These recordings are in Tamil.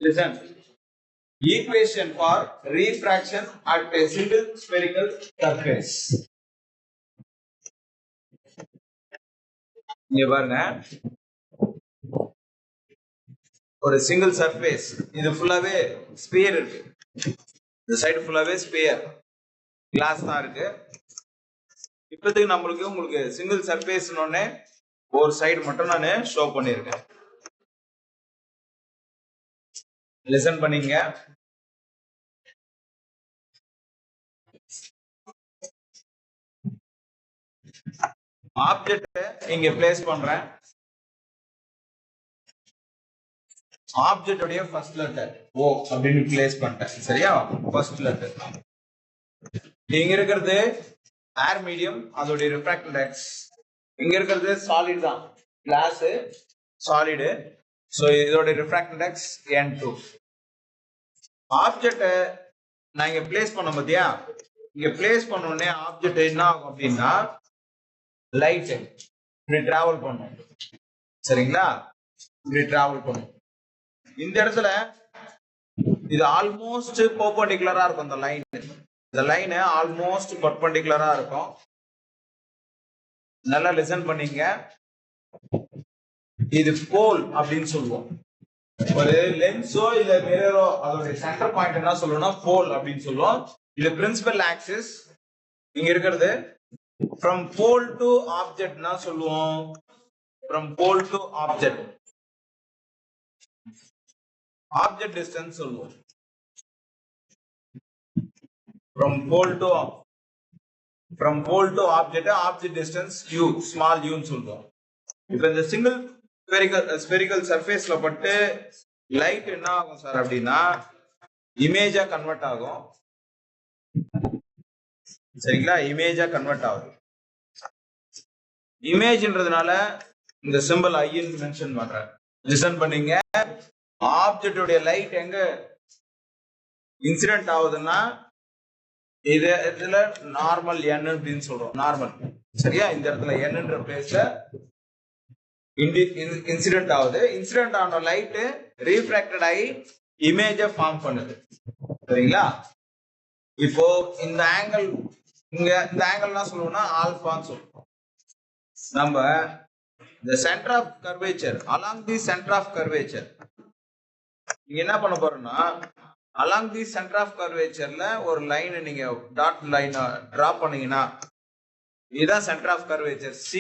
Listen. Equation for refraction at a single spherical surface. இங்க பாருங்க, ஒரு சிங்கிள் சர்ஃபேஸ், இது ஃபுல்லாவே ஸ்பியர் இருக்கு, இந்த சைடு ஃபுல்லாவே ஸ்பியர் கிளாஸ் தான் இருக்கு. இப்போதைக்கு நம்மளுக்கு உங்களுக்கு சிங்கிள் சர்ஃபேஸ்னோடனே ஒரு சைடு மட்டும் நான் ஷோ பண்ணியிருக்கேன். லிசன் பண்ணீங்க. ஆப்ஜெக்ட் இங்க பிளேஸ் பண்றேன். ஆப்ஜெக்ட் உடைய ஃபர்ஸ்ட் லெட்டர் ஓ அப்படின்னு பிளேஸ் பண்ணிட்டேன். சரியா? First letter. இங்க இருக்கிறது ஏர் மீடியம், அதோடைய ரிஃப்ராக்ட் இண்டெக்ஸ். இங்க இருக்கிறது சாலிட் தான், கிளாஸ் சாலிடு. சோ இதோட ரிஃப்ராக்ட் இண்டெக்ஸ் n2. ஆப்ஜெக்ட் நான் இங்க பிளேஸ் பண்ண பாத்தியா, இங்க பிளேஸ் பண்ண உடனே ஆப்ஜெக்ட் என்ன ஆகும் அப்படின்னா லைட் இப்படி டிராவல் பண்ணும். சரிங்களா? இப்படி டிராவல் பண்ணும். இந்த இடத்துல இது ஆல்மோஸ்ட் பெர்பெண்டிகுலரா இருக்கும். இந்த லைன், இந்த லைன் ஆல்மோஸ்ட் பெர்பெண்டிகுலரா இருக்கும். நல்லா லிசன் பண்ணீங்க. இது போல் அப்படின்னு சொல்லுவோம். ஒரு லென்ஸோ இல்ல மிரரோ அதோட சென்டர் பாயிண்ட் என்ன சொல்லுவோம்னா போல் அப்படின்னு சொல்லுவோம். இது பிரின்சிபல் ஆக்சிஸ். இங்க இருக்கிறது from pole to object னா சொல்லுவோம். from pole to object, object distance சொல்லுவோம். from pole to object, object distance u, small u ன்னு சொல்லுவோம். இப்போ இந்த சிங்கிள் ஸ்பெரிக்கல் சர்ஃபேஸ்ல பட்டு லைட் என்ன ஆகும் சார் அப்படின்னா இமேஜா கன்வெர்ட் ஆகும். சரிங்களா? இமேஜா கன்வெர்ட் ஆகும். இமேஜ்ன்றதுனால இந்த சிம்பிள் ஐன்னு மென்ஷன் பண்றேன். லிசன் பண்ணீங்க. ஆப்ஜெக்ட் உடைய லைட் எங்க இன்சிடென்ட் ஆகுதுன்னா இதுல நார்மல் n அப்படின்னு சொல்றோம். நார்மல். சரியா? இந்த இடத்துல nன்ற பிளேஸ்ல இன்சிடென்ட் ஆகுது. இன்சிடென்ட் ஆன லைட் ரீஃப்ராக்டட் ஆகி இமேஜ ஃபார்ம் பண்ணுது. சரிங்களா? இப்போ இந்த ஆங்கிள், இங்க இந்த ஆங்கிள்னா சொல்லுவோம்னா ஆல்பான்னு சொல்லுவோம். நம்ம the center of curvature, along the center of curvature நீங்க என்ன பண்ண போறோம்னா along the center of curvatureல ஒரு லைன் நீங்க டாட் லைன் டிரா பண்ணீங்கன்னா இதுதான் center of curvature C.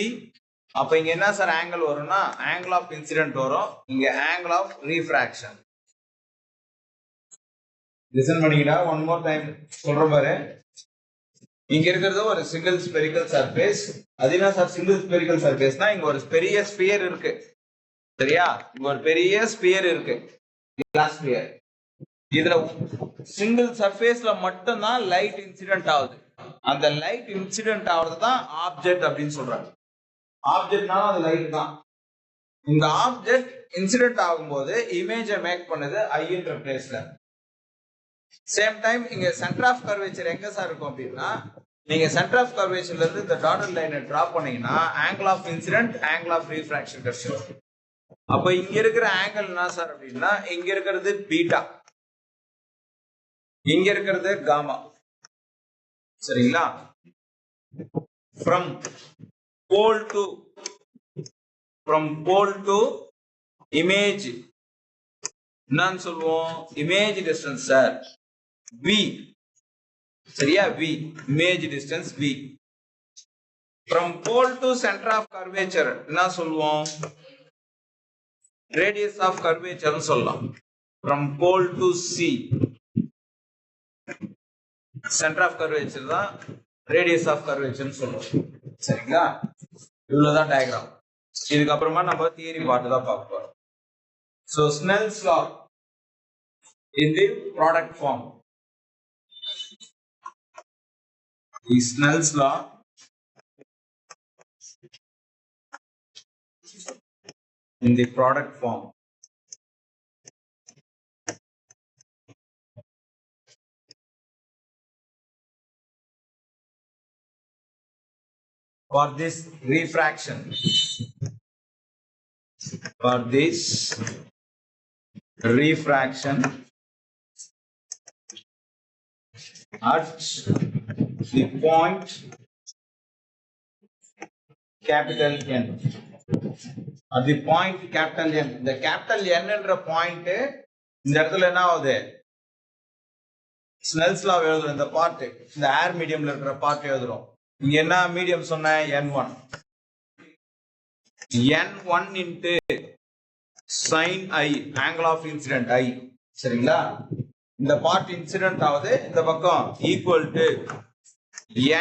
அப்ப இங்க என்ன சார் ஆங்கிள் வரும்னா angle of incident வரும். இங்க angle of refraction. லிசன் பண்ணிக்கிட்டா ஒன் மோர் டைம் சொல்ற பாரு. இங்க இருக்கிறது ஒரு சிங்கிள் ஸ்பெரிக்கல் சர்ஃபேஸ். அது என்ன சார் சிங்கிள் ஸ்பெரிக்கல் சர்ஃபேஸ்னா இங்க ஒரு பெரிய ஸ்பியர் இருக்கு. சரியா? இங்க ஒரு பெரிய ஸ்பியர் இருக்கு, கிளாஸ் ஸ்பியர். இதுல சிங்கிள் சர்ஃபேஸ்ல மட்டும் தான் லைட் இன்சிடென்ட் ஆகுது. அந்த லைட் இன்சிடென்ட் ஆகுறது தான் ஆப்ஜெக்ட் அப்படின்னு சொல்றாங்க. ஆப்ஜெக்ட்னா அது லைட் தான். இந்த ஆப்ஜெக்ட் இன்சிடென்ட் ஆகும்போது இமேஜை மேக் பண்ணுது ஐன்ற பிளேஸ்ல. சேம் டைம் இங்க சென்டர் ஆஃப் கர்வேச்சர் எங்க சார் இருக்கும் அப்படின்னா நீங்க சென்டர் ஆஃப் கர்வேச்சர்ல இருந்து இந்த டாட்டட் லைனை டிரா பண்ணீங்கன்னா angle of incident, angle of refraction கிடைச்சிடும். அப்ப இங்க இருக்கிற ஆங்கிள் என்ன சார் அப்படின்னா இங்க இருக்கிறது பீட்டா, இங்க இருக்கிறது காமா. சரிங்களா? from pole to image என்னன்னு சொல்லுவோம்? Image distance sir v. சரியா? v image distance v. from pole to center of curvature என்ன சொல்லுவோம்? radius of curvature சொல்லலாம். from pole to C, center of curvature தான் radius of curvature சொல்லுவோம். சரிங்களா? இவ்வளவுதான் டயக்ராம். இதுக்கு அப்புறமா நம்ம தியரி பார்ட் தான் பார்க்க போறோம். so Snell's law in the product form. is Snell's law in the product form. For this refraction, for this refraction at the point capital N. At the point capital N. The capital N என்ற பாயிண்ட் இந்த இடத்துல என்ன ஆகுது? ஸ்னெல்ஸ் லா எழுதுறோம். இந்த பார்ட், இந்த ஏர் மீடியம்ல இருக்கிற பார்ட் எழுதுறோம். இங்க என்ன மீடியம் சொன்ன? N1. N1 into sin I, angle of incident I. சரிங்களா? இந்த பார்ட் இன்சிடென்ட் ஆகுது. இந்த பக்கம் equal to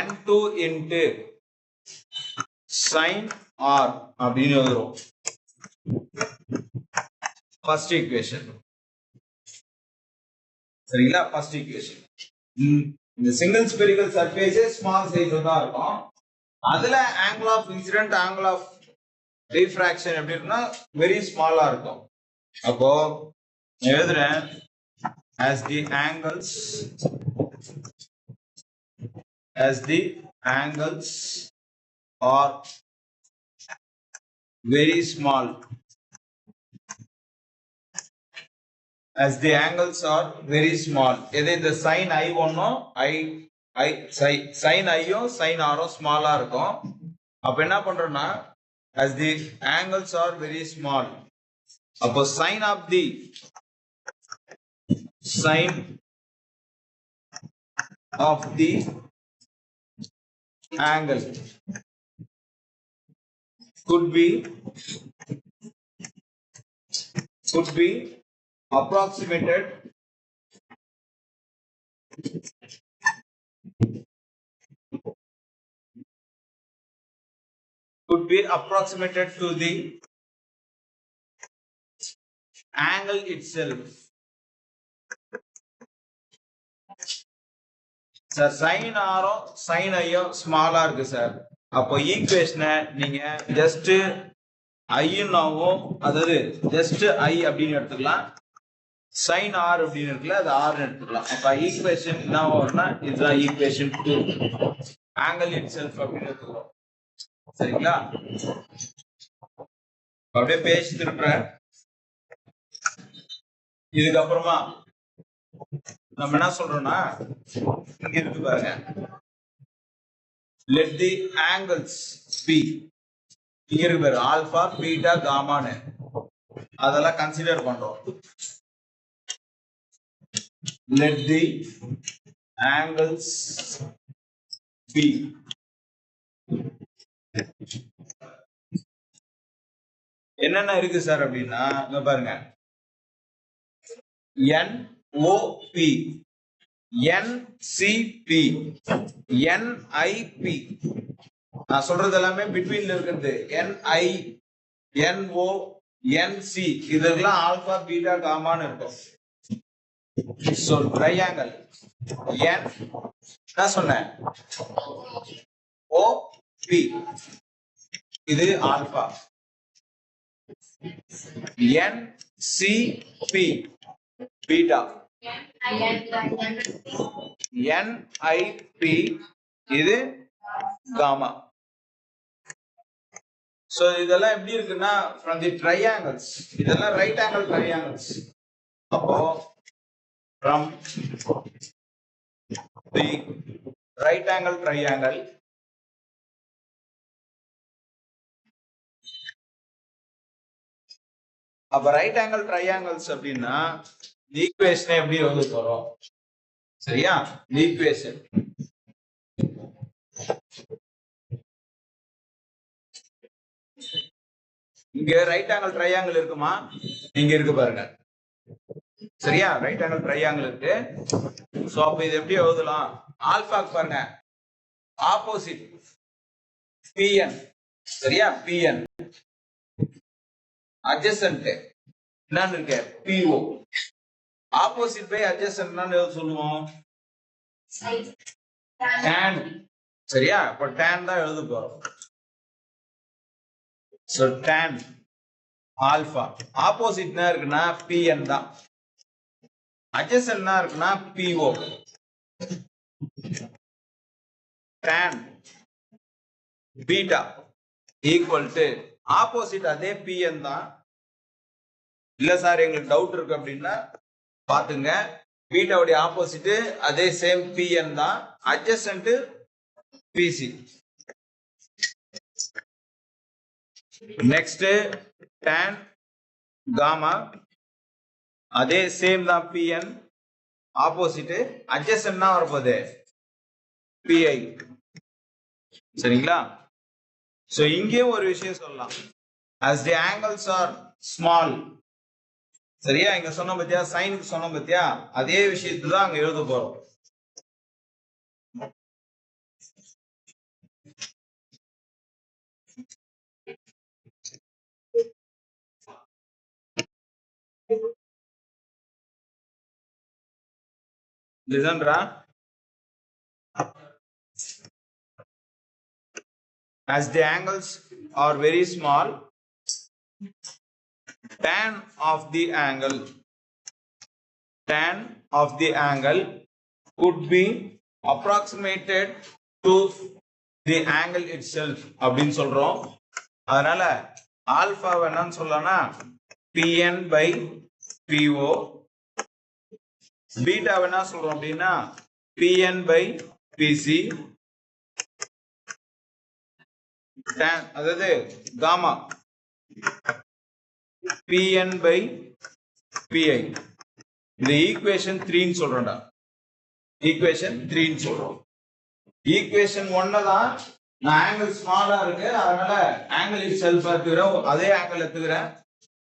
N2 into sin R அப்படின்னு எழுதுறோம். First equation. சரிங்களா? First equation. இந்த சிங்கிள் ஸ்பெரிக்கல் சர்ஃபேஸ் ஸ்மால் சைஸ்ல தான் இருக்கும். அதுல angle of incident, angle of refraction எப்படி இருக்குன்னா வெரி ஸ்மாலா இருக்கும். அப்போ எழுதுறேன் as the angles are very small, as the angles are very small. எது இந்த sin I1 sin I-யும் sin R-ம் ஸ்மாலா இருக்கும். அப்ப என்ன பண்றோம்னா as the angles are very small, அப்போ sin of the angle could be approximated to the angle itself. Sir sin R-ம் sin I-யும் ஸ்மாலா இருக்கு சார். அப்போ ஈக்குவேஷனை நீங்க ஜஸ்ட் ஐன்னாவும், அதாவது ஜஸ்ட் I அப்படின்னு எடுத்துக்கலாம், sin R அப்படின்னு இருக்குல்ல அது R எடுத்துக்கலாம். அப்ப ஈக்குவேஷன் என்ன வரும்னா இதுதான் ஈக்குவேஷன் 2, ஆங்கிள் இட்செல்ஃப் அப்படின்னு எடுத்துக்கிறோம். சரிங்களா? அப்படியே பேஜ் திருப்புறேன். இதுக்கப்புறமா நம்ம என்ன சொல்றோம்னா இங்க இருக்கு பாருங்க, let the angles be, இங்க இருக்கு பாருங்க ஆல்பா பீட்டா காமான்னு, அதெல்லாம் கன்சிடர் பண்றோம். let the angles be என்னென்ன இருக்கு சார் அப்படின்னா இங்க பாருங்க, NOP, NCP, NIP. நான் சொல்றது எல்லாமே பிட்வீன்ல இருக்குது. NI, NO, NC இதெல்லாம் ஆல்பா பீட்டா காமான்னு இருக்கும். So triangle N நான் சொன்னேன் OP இது ஆல்பா, NCP பீட்டா, NIP இது காமா. சோ இதெல்லாம் எப்படி இருக்குன்னா from the triangles, இதெல்லாம் ரைட் ஆங்கிள் triangles. அப்போ from the right angle triangle அப்ப ரைட் ஆங்கிள் ட்ரையாங்கிள்ஸ் அப்படின்னா ஈக்குவேஷனை எப்படி எழுத போறோம்? சரியா? ஈக்குவேஷன் இங்க ரைட் ஆங்கிள் ட்ரையாங்கிள் இருக்குமா? இங்க இருக்கு பாருங்க. சரியா? ரைட் ஆங்கிள் ட்ரையாங்கிள் இருக்கு. சோ அப்ப இது எப்படி எழுதலாம்? ஆல்பாக்கு பாருங்க ஆப்போசிட் PN. சரியா? PN adjacent என்னன்னு இருக்கு? PO. ஆப்போசிட் பை adjacent என்னன்னு சொல்லுவோம்? tan. சரியா? இப்ப tan தான் எழுத போறோம். so tan alpha. ஆப்போசிட் என்ன இருக்குன்னா PN தான். adjacent என்ன இருக்குன்னா PO. tan beta equal to opposite அதே PN தான். இல்ல சார் எங்களுக்கு டவுட் இருக்கு அப்படின்னா பாத்துங்க. பீட்டாவுடைய ஆப்போசிட் அதே சேம் பிஎன் தான், adjacent BC. Next tan gamma அதே சேம் தான் பிஎன், ஆப்போசிட் அட்ஜசன்ட் தான் வரப்போகுது பிஐ. சரிங்களா? சோ இங்கே ஒரு விஷயம் சொல்லலாம், as the angles are small. சரியா? இங்க சொன்ன பத்தியா, சைனுக்கு சொன்ன பத்தியா, அதே விஷயத்தை தான் அங்க எழுத போறோம். Listen ra, as the angles are very small, tan of the angle could be approximated to the angle itself அப்படின்னு சொல்றோம். அதனால ஆல்பா என்னன்னு சொல்லலாம்னா pn by po, பீட்டா என்ன சொல்றோம் அப்படின்னா pn by pc, அதாவது காமா pn by pi. இந்த ஈக்குவேஷன் 3 ன்னு சொல்றோம்டா, ஈக்குவேஷன் 3 ன்னு சொல்றோம். ஈக்குவேஷன் 1 தான் நான் ஆங்கிள் ஸ்மாலா இருக்கு அதனால ஆங்கிள் இட் செல்ஃப் எடுத்துக்கிறேன், அதே ஆங்கிள் எடுத்துக்கிறேன்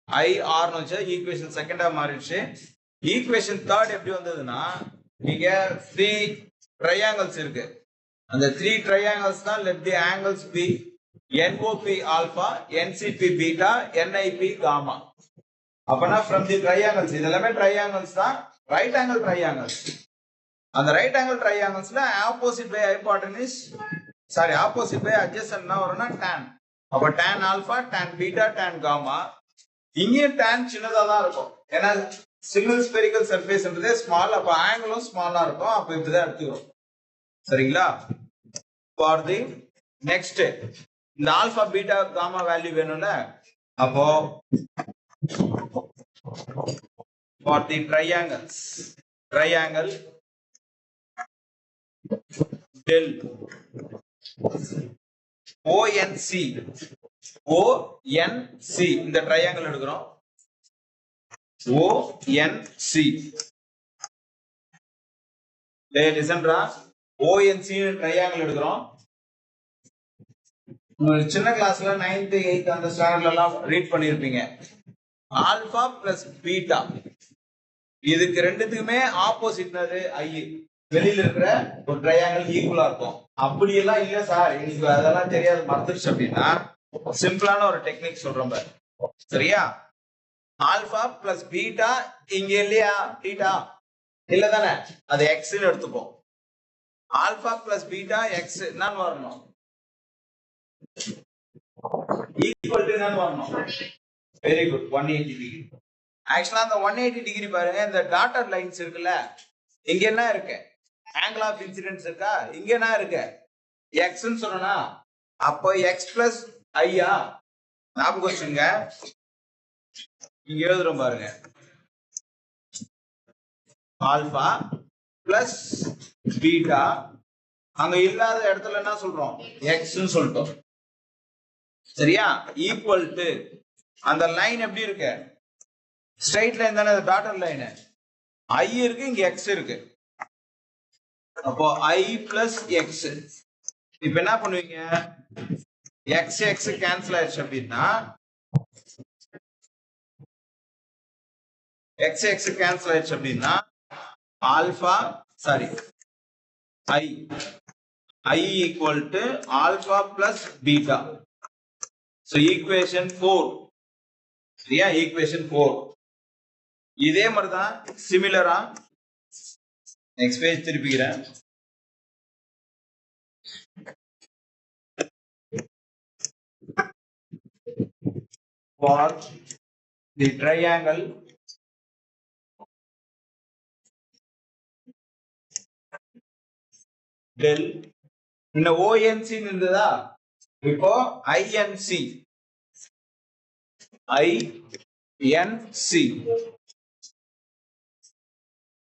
ஐ ஆர் னு வச்சா ஈக்குவேஷன் செகண்டா மாறிடுச்சு. ஈக்குவேஷன் தேர்ட் எப்படி வந்ததுன்னா, நீங்க 3 ட்ரையாங்கிள்ஸ் இருக்கு, அந்த 3 ட்ரையாங்கிள்ஸ் தான் let the angles be NOP alpha, NCP beta, NIP gamma. அப்பனா from the triangles, இதெல்லாமே ட்ரையாங்கிள்ஸ் தான், ரைட் ஆங்கிள் ட்ரையாங்கிள்ஸ். அந்த ரைட் ஆங்கிள் ட்ரையாங்கிள்ஸ்ல opposite by hypotenuse, sorry opposite by அட்ஜசன்ட்னா வரும்னா tan. அப்ப tan alpha, tan beta, tan gamma. இங்கே tan சின்னதா தான் இருக்கும், ஏன்னா சிங்கிள் ஸ்பெரிக்கல் சர்ஃபேஸ்ன்றதே ஸ்மால், அப்ப ஆங்கிளும் ஸ்மாலா இருக்கும். அப்ப இப்படிதான் எடுத்துக்கிறோம். சரிங்களா? ஃபார் தி நெக்ஸ்ட் இந்த ஆல்பா பீட்டா காமா வேல்யூ வேணும்ல, அப்போ ஃபார் தி ட்ரையாங்கிள் டெல் ONC இந்த ட்ரையாங்கிள் எடுக்கிறோம். ONC லிசன்ரா, ONC ட்ரையாங்கிள் எடுக்கிறோம். சின்ன கிளாஸ்ல 9th 8th அந்த ஸ்டாண்டர்ட்ல எல்லாம் ரீட் பண்ணிருப்பீங்க. ஆல்பா பிளஸ் பீட்டா, இதுக்கு ரெண்டுத்துக்குமே ஆப்போசிட் ஐ, வெளியில இருக்கிற ஒரு ட்ரையாங்கிள் ஈக்குவலா இருக்கும். அப்படி எல்லாம் இல்ல சார் எனக்கு அதெல்லாம் தெரியாது மறந்துருச்சு அப்படின்னா சிம்பிளான ஒரு டெக்னிக் சொல்றோம் பாரு. சரியா? ஆல்பா பிளஸ் பீட்டா இங்க இல்லையா, பீட்டா இல்ல தானே, அது எக்ஸ்ன்னு எடுத்துப்போம். ஆல்பா பிளஸ் பீட்டா எக்ஸ் என்னன்னு வரணும், ஈக்குவல் டு என்னன்னு வரணும். Very good, 180 degree. ஆக்சுவலா அந்த 180 டிகிரி பாருங்க, இந்த டாட்டட் லைன்ஸ் இருக்குல்ல, இங்க என்ன இருக்கு, ஆங்கிள் ஆஃப் இன்சிடென்ஸ் இருக்கா, இங்க என்ன இருக்கு, எக்ஸ்ன்னு சொன்னா அப்போ எக்ஸ் பிளஸ் ஐயா ஞாபகம் வச்சுங்க. இங்க எழுதுறோம் பாருங்க, ஆல்பா பிளஸ் பீட்டா, அங்க இல்லாத இடத்துல என்ன சொல்றோம், எக்ஸ்ன்னு சொல்லிட்டோம். சரியா? ஈக்குவல் டு அந்த லைன் எப்படி இருக்கு, ஸ்ட்ரைட் லைன் தானே, டாட்டட் லைன், ஐ இருக்கு இங்க எக்ஸ் இருக்கு, அப்போ ஐ பிளஸ் எக்ஸ். இப்ப என்ன பண்ணுவீங்க, எக்ஸ் எக்ஸ் கேன்சல் ஆயிடுச்சு அப்படின்னா, எக்ஸ் எக்ஸ் கேன்சல் ஆயிடுச்சு அப்படின்னா alpha sorry i equal to alpha plus beta. So equation 4. சரியா? ஈக்குவேஷன் 4 இதே மாதிரிதான் சிமிலரா நெக்ஸ்ட் பேஜ் திருப்பிக்கிறேன். For the triangle del இந்த ONC இருந்ததா, இப்போ INC NC.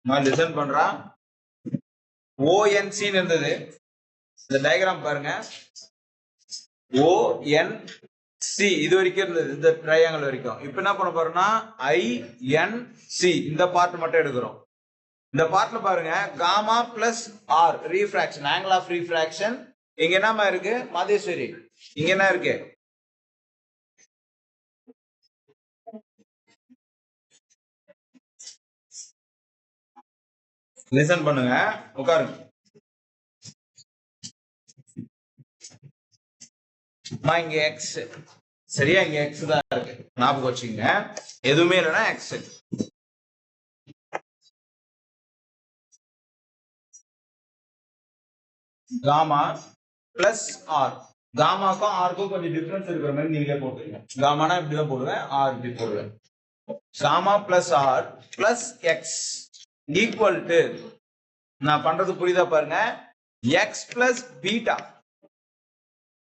நான் லிசன் பண்றா ONC இருந்தது. இந்த டயக்ராம் பாருங்க. ONC இது வரைக்கும் இருந்தது, இந்த ட்ரையாங்கிள் வரைக்கும். இப்போ என்ன பண்ண போறோம்னா INC இந்த பார்ட் மட்டும் எடுக்கிறோம். இந்த பார்ட்ல பாருங்க gamma plus r refraction, angle of refraction. இங்க என்னமா இருக்கு மாதேஸ்வரி? இங்க என்ன இருக்கு? லிசன் பண்ணுங்க, உட்காருங்க. இங்க எக்ஸ், சரியா? இங்க எக்ஸ் தான் இருக்கு, ஞாபகம் வச்சுங்க. எதுவுமே இல்லைன்னா எக்ஸ். Gamma plus r. காமாக்கும் ஆருக்கும் கொஞ்சம் டிஃபரன்ஸ் இருக்கிற மாதிரி நீங்களே போட்டுருங்க. காமானா இப்படிதான் போடுவேன், ஆர் இப்படி போடுவேன். Gamma plus r plus x equal to, நான் பண்றது புரியுதா பாருங்க, எக்ஸ் பிளஸ் பீட்டா.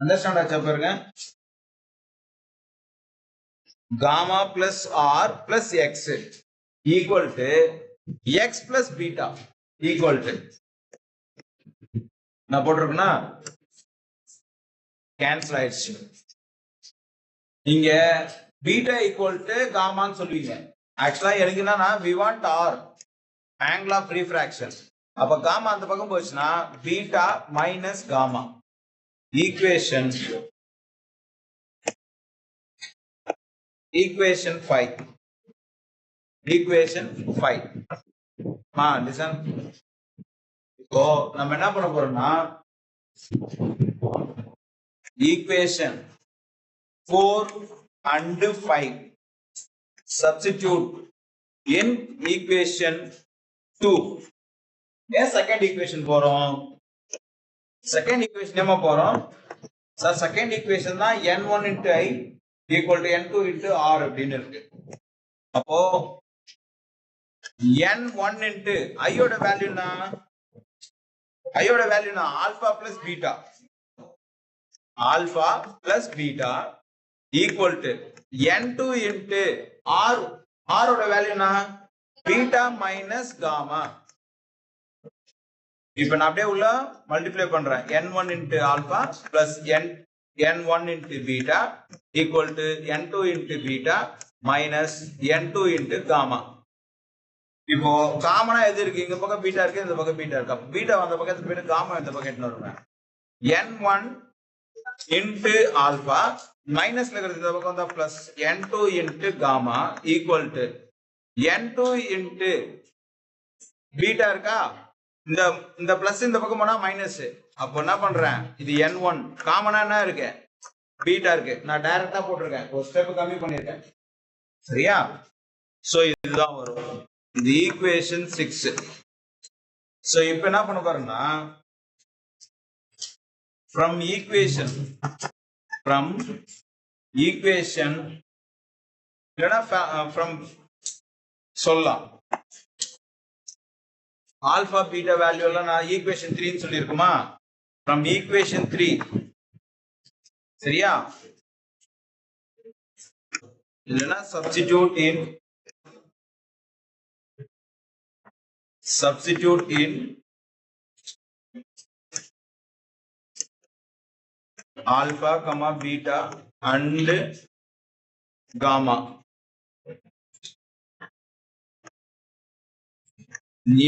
அண்டர்ஸ்டாண்ட் ஆச்சா பாருங்க? Gamma plus r plus x equal to x plus beta equal to, நான் போட்டிருக்கேன்னா கேன்சல் ஆயிடுச்சு. இங்க பீட்டா ஈக்குவல் டு காமான்னு சொல்லுவீங்க. ஆக்சுவலா எனக்கு என்னன்னா we want r angle of refraction. அப்ப காமா அந்த பக்கம் போச்சுன்னா beta minus gamma. Equation 5. Equation 5. Listen. இப்போ நம்ம என்ன பண்ண போறோம்னா equation 4 and 5 substitute in equation 2. ஏன் செகண்ட் ஈக்குவேஷன் போறோம்? செகண்ட் ஈக்குவேஷன் ஏமா போறோம் சார்? செகண்ட் ஈக்குவேஷன் தான் n1 into i equal to n2 into r அப்படின்னு இருக்கு. அப்போ n1 into i யோட வேல்யூனா, alpha plus beta, alpha plus beta equal to n2 into r. r ஓட வேல்யூனா பீட்டா மைனஸ் காமா. இப்போ நான் அப்படியே உள்ள மல்டிப்ளை பண்றேன். n1 into alpha plus n1 into beta equal to n2 into beta minus n2 into gamma. இப்போ காமனா எது இருக்கு? இந்த பக்கம் பீட்டா இருக்கு, இந்த பக்கம் பீட்டா இருக்கு. பீட்டா வந்த பக்கத்துல போயிட்டு காமா இந்த பக்கம் எடுத்துட்டு வருவேன். n1 into ஆல்பா மைனஸ்ல இருக்கிறது இந்த பக்கம் தான் plus n2 into gamma equal to n2 into beta இருக்கா, இந்த பிளஸ் இந்த பக்கம் போனா மைனஸ். அப்போ என்ன பண்றேன், இது n1 காமனா என்ன இருக்கு? பீட்டா இருக்கு. நான் டைரக்டா போட்டிருக்கேன், ஒரு ஸ்டெப் கம்மி பண்ணிருக்கேன், சரியா? சோ இதுதான் வரும், இது ஈக்குவேஷன் 6. சோ இப்போ என்ன பண்ண பாருன்னா from equation இல்லனா from சொல்லலாம் ஆல்பா பீட்டா வேல்யூ எல்லாம் நான் ஈக்குவேஷன் 3 ன்னு சொல்லிருக்குமா? from equation 3, சரியா? இல்லனா substitute in alpha comma beta and gamma.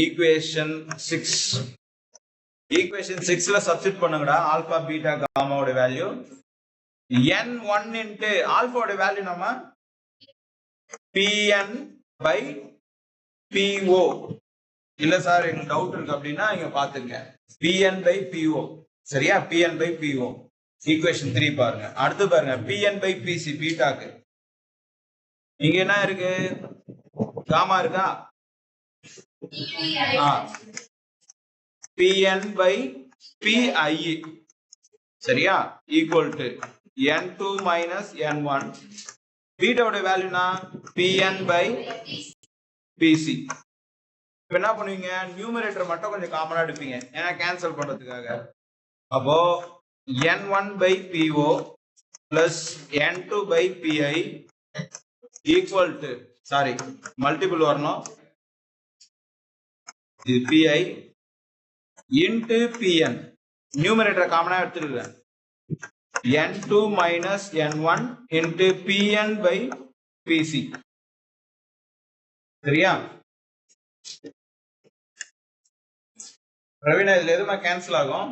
Equation 6. Equation 6ல சப்ஸ்டிட் பண்ணுங்கடா ஆல்பா பீட்டா காமாவோட வேல்யூ. n1 into ஆல்பாவோட வேல்யூ நம்ம pn by po. இல்ல சார் எனக்கு டவுட் இருக்கு அப்படின்னா இங்க பாத்துங்க, pn by po, சரியா? pn by po ஈக்குவேஷன் 3 பாருங்க. அடுத்து பாருங்க pn by pc பீட்டாக்கு இங்க என்ன இருக்கு? காமா இருக்கா? pn by pi, சரியா? Equal to n2 minus n1. பீட்டாவோட வேல்யூனா pn by pc. இப்போ என்ன பண்ணுவீங்க, நியூமரேட்டர் மட்டும் கொஞ்சம் காமனா எடுப்பீங்க, ஏன்னா கேன்சல் பண்றதுக்காக. அப்போ n1 by po plus n2 by pi equal to sorry multiple வரணும், இது PI இன்டு PN, நியூமரேட்டர் காமனா எடுத்துருக்கேன், N2 minus N1 into PN by PC. சரியா? ரவினா இதுல எதுமா கேன்சல் ஆகும்?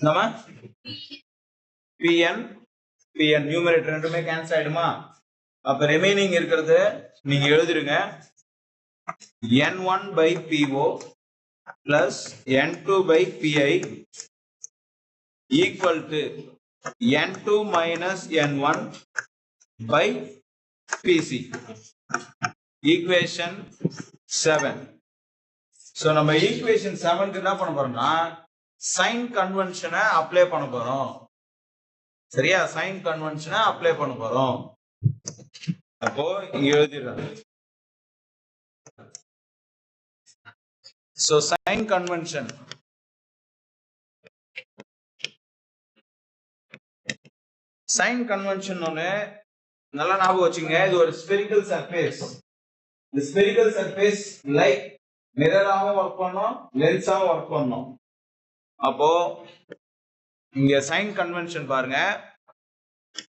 நம்ம PN நியூமரேட்டர் ரெண்டுமே கேன்சல் ஆயிடுமா? அப்ப ரிமைனிங் இருக்கிறது நீங்க எழுதிருங்க, N1 by PO plus N2 by PI equal to N2 minus N1 by PC. Equation 7. So நம்ம equation 7 க்கு என்ன பண்ண போறோம்னா sign convention அப்ளை பண்ண போறோம். சரியா? sign convention அப்ளை பண்ண போறோம். அப்போ இங்க எழுதிடுறேன். So sign convention. Sign convention ஒன்னு நல்லா ஞாபகம் வச்சுங்க, இது ஒரு spherical surface. The spherical surface like mirror ஆவும் ஒர்க் பண்ணோம், lens ஆவும் ஒர்க் பண்ணோம். அப்போ இங்க sign convention பாருங்க,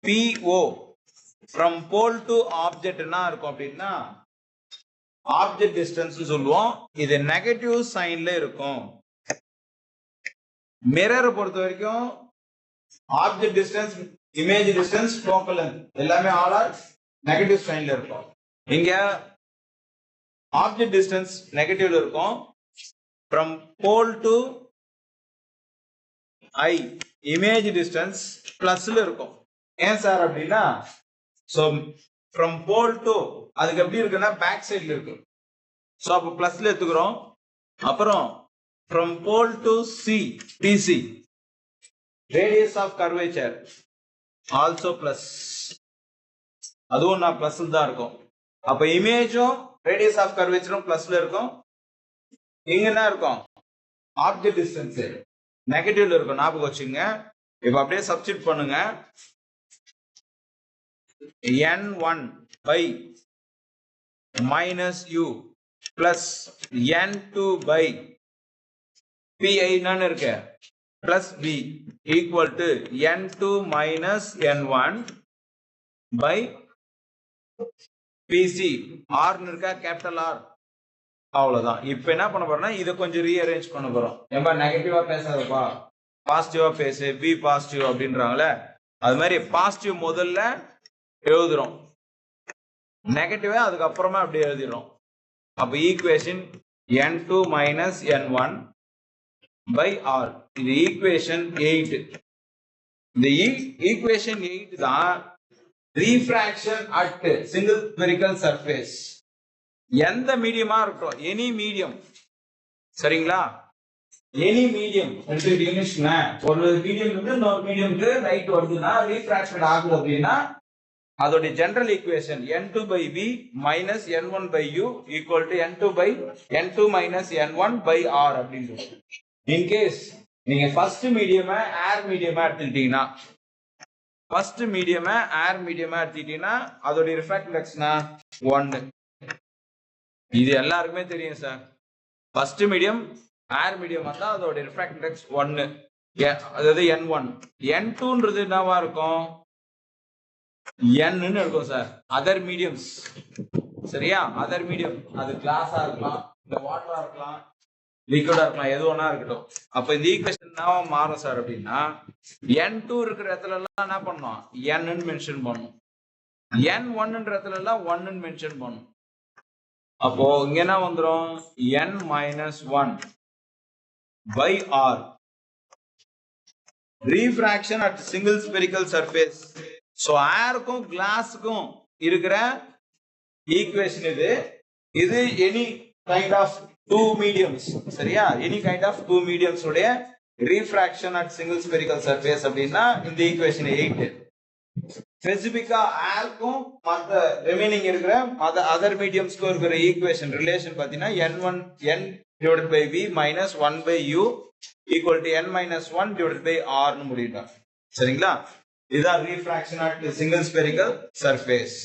PO from pole to object என்ன இருக்கும் அப்படின்னா ஆப்ஜெக்ட் டிஸ்டன்ஸ் சொல்லுவோம், இது நெகட்டிவ் சைன்ல இருக்கும். மிரர் பொறுத்த வரைக்கும் object distance, image distance, focal length எல்லாமே ஆல் ஆர் நெகட்டிவ் சைன்ல இருக்கும். இங்க ஆப்ஜெக்ட் டிஸ்டன்ஸ் நெகட்டிவ்ல இருக்கும், from pole to i image distance பிளஸ்ல இருக்கும். ஏன் சார் அப்படின்னா, சோ ஃப்ரம் போல் டு அதுக்கு எப்படி இருக்குன்னா பேக் சைட்ல இருக்கு, சோ அப்ப பிளஸ்ல எடுத்துக்கிறோம். அப்புறம் from pole to C PC radius of curvature also plus, அதுவும் நான் பிளஸ்ல தான் இருக்கும். அப்ப இமேஜும் ரேடியஸ் ஆஃப் கர்வேச்சரும் பிளஸ்ல இருக்கும். இங்க என்ன இருக்கும், ஆப்ஜெக்ட் டிஸ்டன்ஸ் நெகட்டிவ்ல இருக்கும், ஞாபகம் வச்சுங்க. இப்ப அப்படியே சப்ஸ்டிட் பண்ணுங்க, N1 by minus U plus N2 by PI என்னன்னு இருக்கு plus B equal to N2 minus N1 by PC. R இருக்கா, கேபிட்டல் R, அவ்வளவுதான். இப்ப என்ன பண்ண போறோம்னா இதை கொஞ்சம் ரீஅரேஞ்ச் பண்ண போறோம். ஏன்பா நெகட்டிவா பேசாதப்பா, பாசிட்டிவா பேசு, பி பாசிட்டிவ் அப்படின்றாங்களே, அது மாதிரி பாசிட்டிவ் முதல்ல எழுதுறோம், நெகட்டிவா அதுக்கப்புறமா அப்படி எழுதிடும். அப்ப equation N2 minus N1 by R, இது ஈக்குவேஷன் 8. இந்த ஈக்குவேஷன் 8 தான் refraction at single spherical surface. எந்த மீடியமா இருக்கட்டும், எனி மீடியம், சரிங்களா? எனி மீடியம் எடுத்துக்கிட்டீங்கன்னா, ஒரு மீடியம் இருந்து இன்னொரு மீடியம்க்கு லைட் வருதுன்னா ரீஃப்ராக்ஷன் ஆகுது அப்படின்னா அதோட general equation N2 by V minus N1 by U equal to N2 minus N1 by R அப்படின்னு. இன்கேஸ் நீங்க ஃபர்ஸ்ட் மீடியமா ஏர் மீடியமா எடுத்துக்கிட்டீங்கன்னா, ஃபர்ஸ்ட் மீடியமா ஏர் மீடியமா எடுத்துக்கிட்டீங்கன்னா அதோட ரிஃப்ராக்டிவ் இண்டெக்ஸ்னா 1. இது எல்லாருக்குமே தெரியும் சார். ஃபர்ஸ்ட் மீடியம் ஏர் மீடியம் வந்தா அதோட ரிஃப்ராக்டிவ் இண்டெக்ஸ் 1, அதாவது N1. N2ன்றது என்னவா இருக்கும், N ன்னு இருக்கும் சார். அதர் மீடியம்ஸ், சரியா? அதர் மீடியம், அது கிளாஸா இருக்கலாம், இல்ல வாட்டரா இருக்கலாம், லிக்விடா இருக்கலாம், எது ஒண்ணா இருக்கட்டும். அப்ப இந்த ஈக்குவேஷன் என்னவா மாறும் சார் அப்படின்னா, N2 இருக்கிற இடத்துல எல்லாம் என்ன பண்ணணும், N ன்னு மென்ஷன் பண்ணணும். N1ன்ற இடத்துல எல்லாம் 1 ன்னு மென்ஷன் பண்ணணும். அப்போ இங்க என்ன வந்துரும், N minus 1 by R. Refraction at single spherical surface. So ஏருக்கும் கிளாஸுக்கும் இருக்கிற ஈக்குவேஷன் இது. இது any kind of two mediums, சரியா? Any kind of two mediums உடைய refraction at single spherical surface அப்படின்னா இந்த ஈக்குவேஷன் 8. ஸ்பெசிபிக்கா ஏருக்கும் மற்ற ரிமைனிங் இருக்கிற அதர் மீடியம்ஸ்க்கும் இருக்கிற ஈக்குவேஷன் ரிலேஷன் பாத்தீங்கன்னா N1 N divided by V minus 1 by U equal to N minus 1 divided by R னு முடியுதா, சரிங்களா? இதுதான் refraction at a single spherical surface.